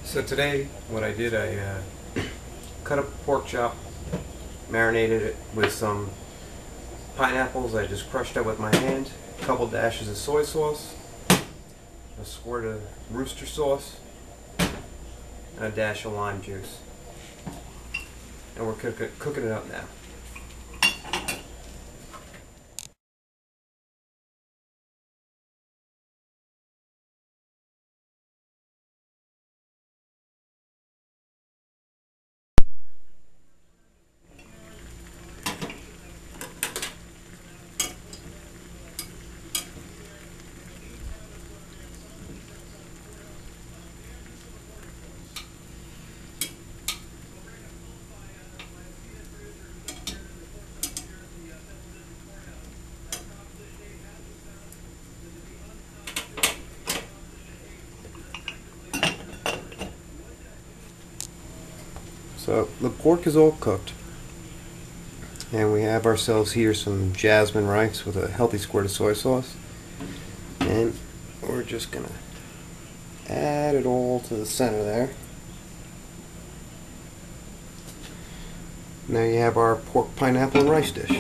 So today, what I did, I cut up a pork chop, marinated it with some pineapples I just crushed up with my hand, a couple dashes of soy sauce, a squirt of rooster sauce, and a dash of lime juice. And we're cooking it up now. So the pork is all cooked, and we have ourselves here some jasmine rice with a healthy squirt of soy sauce, and we're just gonna add it all to the center there. Now you have our pork, pineapple, and rice dish.